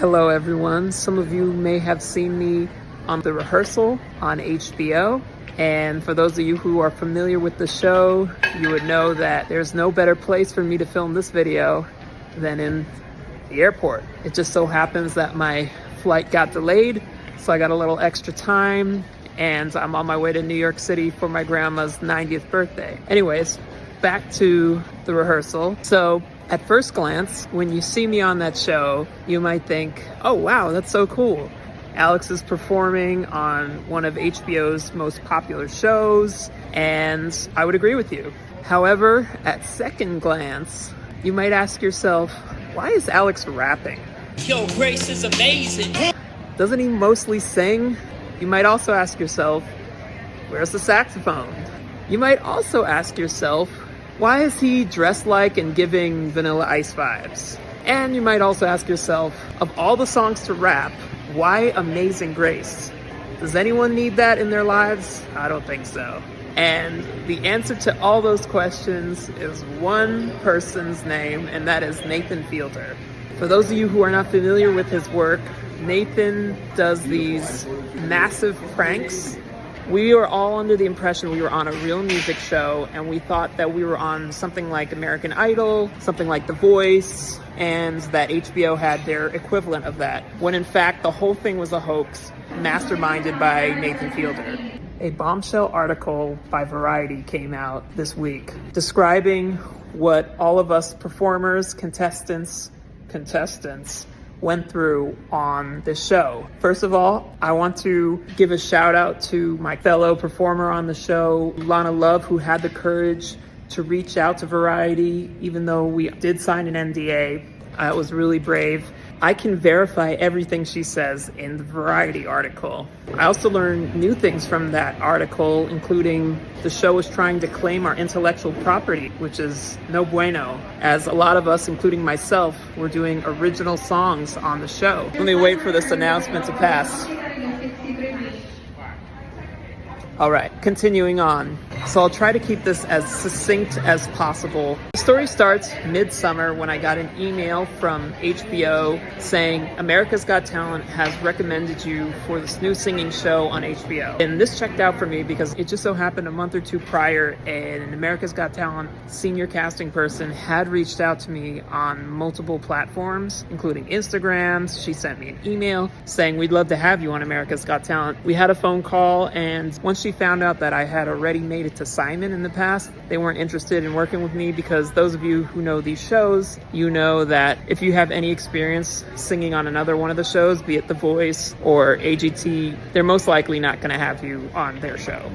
Hello everyone. Some of you may have seen me on The Rehearsal on HBO. And for those of you who are familiar with the show, you would know that there's no better place for me to film this video than in the airport. It just so happens that my flight got delayed, so I got a little extra time, and I'm on my way to New York City for my grandma's 90th birthday. Anyways, back to The Rehearsal. So at first glance, when you see me on that show, you might think, oh wow, that's so cool. Alex is performing on one of HBO's most popular shows, and I would agree with you. However, at second glance, you might ask yourself, why is Alex rapping? Yo, Grace is amazing. Doesn't he mostly sing? You might also ask yourself, where's the saxophone? You might also ask yourself, why is he dressed like and giving Vanilla Ice vibes? And you might also ask yourself, of all the songs to rap, why Amazing Grace? Does anyone need that in their lives? I don't think so. And the answer to all those questions is one person's name, and that is Nathanfielder. For those of you who are not familiar with his work, Nathan does these massive pranks. We were all under the impression we were on a real music show, and we thought that we were on something like American Idol, something like The Voice, and that HBO had their equivalent of that, when in fact the whole thing was a hoax masterminded by Nathanfielder. A bombshell article by Variety came out this week describing what all of us performers, contestants went through on this show. First of all, I want to give a shout out to my fellow performer on the show, Lana Love, who had the courage to reach out to Variety, even though we did sign an NDA. It was really brave. I can verify everything she says in the Variety article. I also learned new things from that article, including the show is trying to claim our intellectual property, which is no bueno, as a lot of us, including myself, were doing original songs on the show. Let me wait for this announcement to pass. All right, continuing on. So I'll try to keep this as succinct as possible. The story starts midsummer when I got an email from HBO saying America's Got Talent has recommended you for this new singing show on HBO. And this checked out for me because it just so happened a month or two prior, an America's Got Talent senior casting person had reached out to me on multiple platforms, including Instagram. She sent me an email saying, we'd love to have you on America's Got Talent. We had a phone call, and once she found out that I had already made it to Simon in the past, they weren't interested in working with me, because those of you who know these shows, you know that if you have any experience singing on another one of the shows, be it The Voice or AGT, they're most likely not going to have you on their show.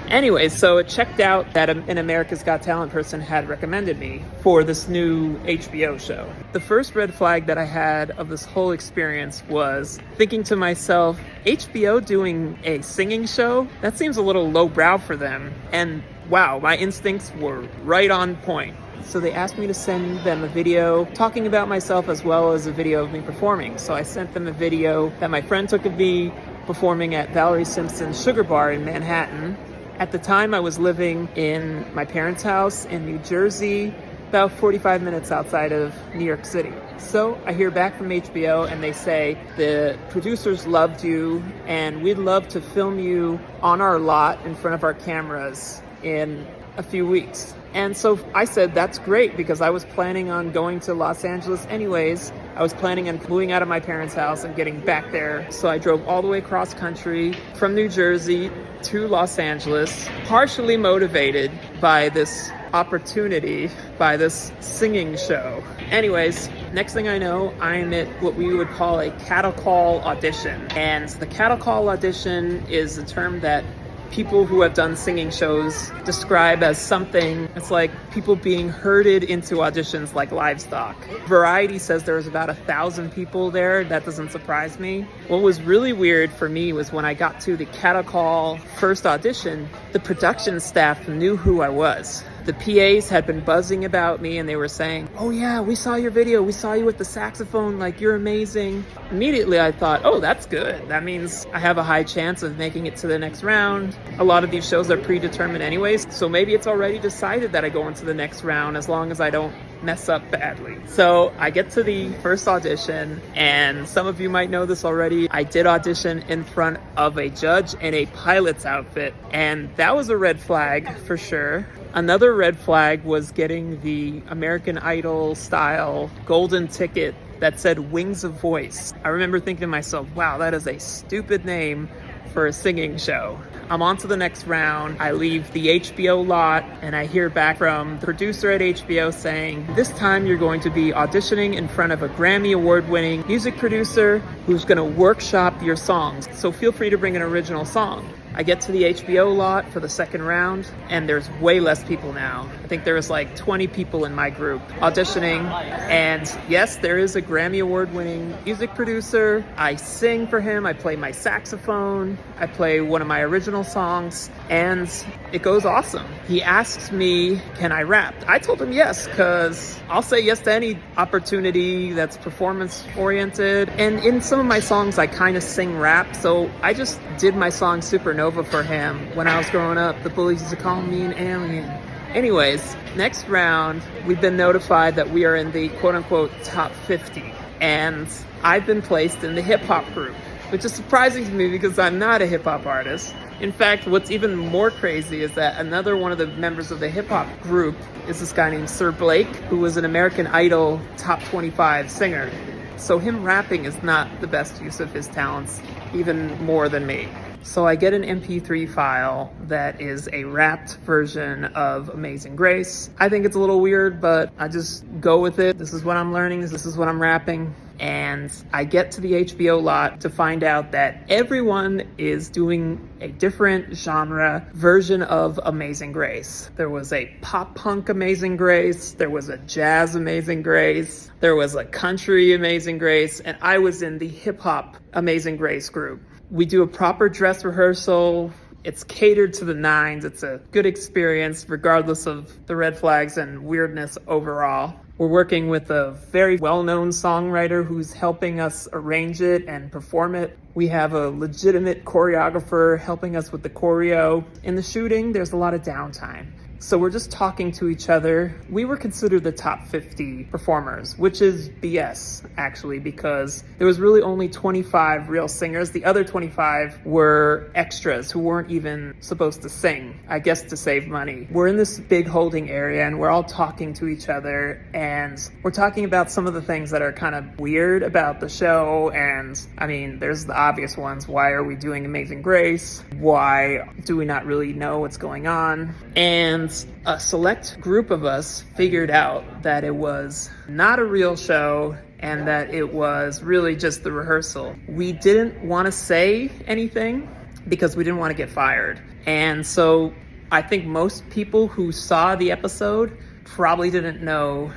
Anyway, so it checked out that an America's Got Talent person had recommended me for this new HBO show. The first red flag that I had of this whole experience was thinking to myself, HBO doing a singing show? That seems a little lowbrow for them. And wow, my instincts were right on point. So they asked me to send them a video talking about myself as well as a video of me performing. So I sent them a video that my friend took of me performing at Valerie Simpson's Sugar Bar in Manhattan. At the time, I was living in my parents' house in New Jersey, about 45 minutes outside of New York City. So I hear back from HBO and they say, the producers loved you and we'd love to film you on our lot in front of our cameras in a few weeks. And so I said, that's great, because I was planning on going to Los Angeles anyways. I was planning on moving out of my parents' house and getting back there. So I drove all the way across country from New Jersey to Los Angeles, partially motivated by this opportunity, by this singing show. Anyways, next thing I know, I'm at what we would call a cattle call audition. And the cattle call audition is a term that people who have done singing shows describe as something, it's like people being herded into auditions like livestock. Variety says there was about 1,000 people there. That doesn't surprise me. What was really weird for me was when I got to the cattle call first audition, the production staff knew who I was. The PAs had been buzzing about me and they were saying, oh yeah, we saw your video. We saw you with the saxophone. Like, you're amazing. Immediately I thought, oh, that's good. That means I have a high chance of making it to the next round. A lot of these shows are predetermined anyways, so maybe it's already decided that I go into the next round as long as I don't mess up badly. So I get to the first audition, and some of you might know this already. I did audition in front of a judge in a pilot's outfit, and that was a red flag for sure. Another red flag was getting the American Idol style golden ticket that said Wings of Voice. I remember thinking to myself, wow, that is a stupid name for a singing show. I'm on to the next round. I leave the HBO lot and I hear back from the producer at HBO saying, this time you're going to be auditioning in front of a Grammy award-winning music producer who's going to workshop your songs. So feel free to bring an original song. I get to the HBO lot for the second round, and there's way less people now. I think there was like 20 people in my group auditioning. And yes, there is a Grammy award-winning music producer. I sing for him. I play my saxophone. I play one of my original songs, and it goes awesome. He asks me, can I rap? I told him yes, because I'll say yes to any opportunity that's performance-oriented. And in some of my songs, I kind of sing rap. So I just did my song Supernova for him when I was growing up. The bullies used to call me an alien. Anyways, next round, we've been notified that we are in the quote-unquote top 50. And I've been placed in the hip-hop group, which is surprising to me because I'm not a hip-hop artist. In fact, what's even more crazy is that another one of the members of the hip-hop group is this guy named Sir Blake, who was an American Idol top 25 singer. So him rapping is not the best use of his talents, even more than me. So I get an MP3 file that is a rapped version of Amazing Grace. I think it's a little weird, but I just go with it. This is what I'm learning. This is what I'm rapping. And I get to the HBO lot to find out that everyone is doing a different genre version of Amazing Grace. There was a pop punk Amazing Grace. There was a jazz Amazing Grace. There was a country Amazing Grace. And I was in the hip hop Amazing Grace group. We do a proper dress rehearsal. It's catered to the nines. It's a good experience regardless of the red flags and weirdness overall. We're working with a very well-known songwriter who's helping us arrange it and perform it. We have a legitimate choreographer helping us with the choreo. In the shooting, there's a lot of downtime. So we're just talking to each other. We were considered the top 50 performers, which is BS, actually, because there was really only 25 real singers. The other 25 were extras who weren't even supposed to sing, I guess to save money. We're in this big holding area and we're all talking to each other, and we're talking about some of the things that are kind of weird about the show. And I mean, there's the obvious ones. Why are we doing Amazing Grace? Why do we not really know what's going on? And a select group of us figured out that it was not a real show and that it was really just the rehearsal. We didn't want to say anything because we didn't want to get fired. And so I think most people who saw the episode probably didn't know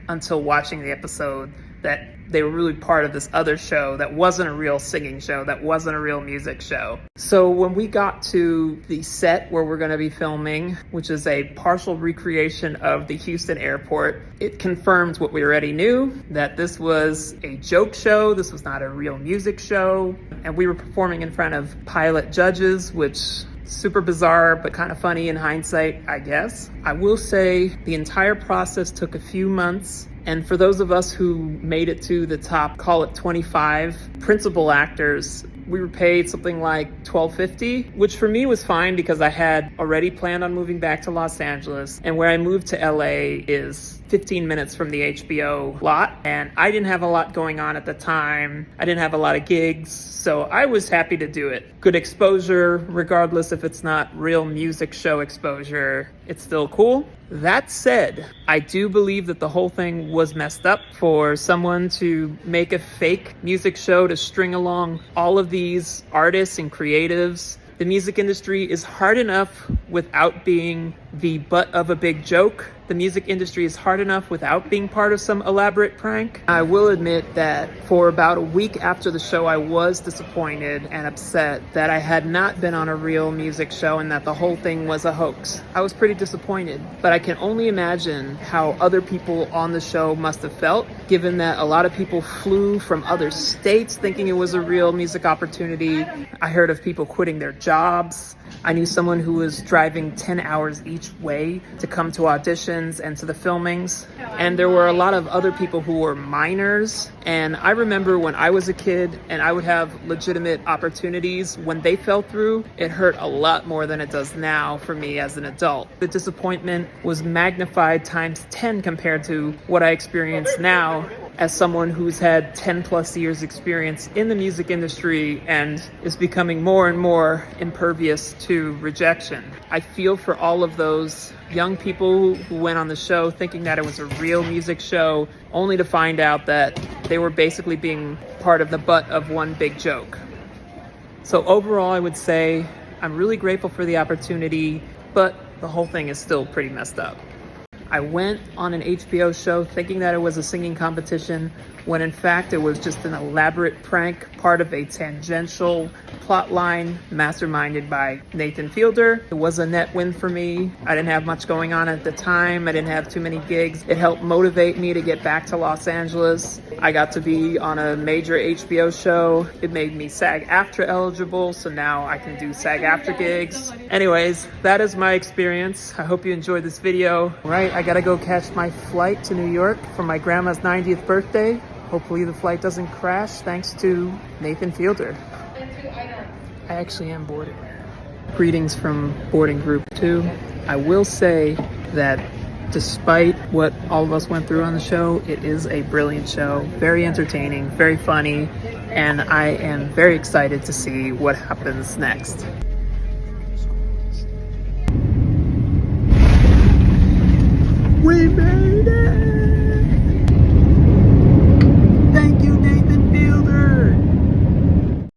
until watching the episode that they were really part of this other show that wasn't a real singing show, that wasn't a real music show. So when we got to the set where we're going to be filming, which is a partial recreation of the Houston airport, it confirmed what we already knew, that this was a joke show, this was not a real music show, and we were performing in front of pilot judges, which super bizarre, but kind of funny in hindsight, I guess. I will say the entire process took a few months. And for those of us who made it to the top, call it 25 principal actors, we were paid something like $12.50, which for me was fine because I had already planned on moving back to Los Angeles. And where I moved to LA is 15 minutes from the HBO lot. And I didn't have a lot going on at the time. I didn't have a lot of gigs. So I was happy to do it. Good exposure, regardless if it's not real music show exposure, it's still cool. That said, I do believe that the whole thing was messed up for someone to make a fake music show to string along all of these artists and creatives. The music industry is hard enough without being the butt of a big joke. The music industry is hard enough without being part of some elaborate prank. I will admit that for about a week after the show, I was disappointed and upset that I had not been on a real music show and that the whole thing was a hoax. I was pretty disappointed, but I can only imagine how other people on the show must have felt, given that a lot of people flew from other states thinking it was a real music opportunity. I heard of people quitting their jobs. I knew someone who was driving 10 hours each way to come to audition. auditions and to the filmings. And there were a lot of other people who were minors. And I remember when I was a kid and I would have legitimate opportunities, when they fell through, it hurt a lot more than it does now for me as an adult. The disappointment was magnified times 10 compared to what I experience now as someone who's had 10 plus years experience in the music industry and is becoming more and more impervious to rejection. I feel for all of those young people who went on the show thinking that it was a real music show, only to find out that they were basically being part of the butt of one big joke. So overall, I would say I'm really grateful for the opportunity, but the whole thing is still pretty messed up. I went on an HBO show thinking that it was a singing competition, when in fact it was just an elaborate prank, part of a tangential plot line masterminded by Nathanfielder. It was a net win for me. I didn't have much going on at the time. I didn't have too many gigs. It helped motivate me to get back to Los Angeles. I got to be on a major HBO show. It made me SAG-AFTRA eligible, so now I can do SAG-AFTRA gigs. Anyways, that is my experience. I hope you enjoyed this video. Right, I gotta go catch my flight to New York for my grandma's 90th birthday. Hopefully the flight doesn't crash, thanks to Nathanfielder. I actually am boarding. Greetings from boarding group 2. I will say that despite what all of us went through on the show, it is a brilliant show, very entertaining, very funny, and I am very excited to see what happens next.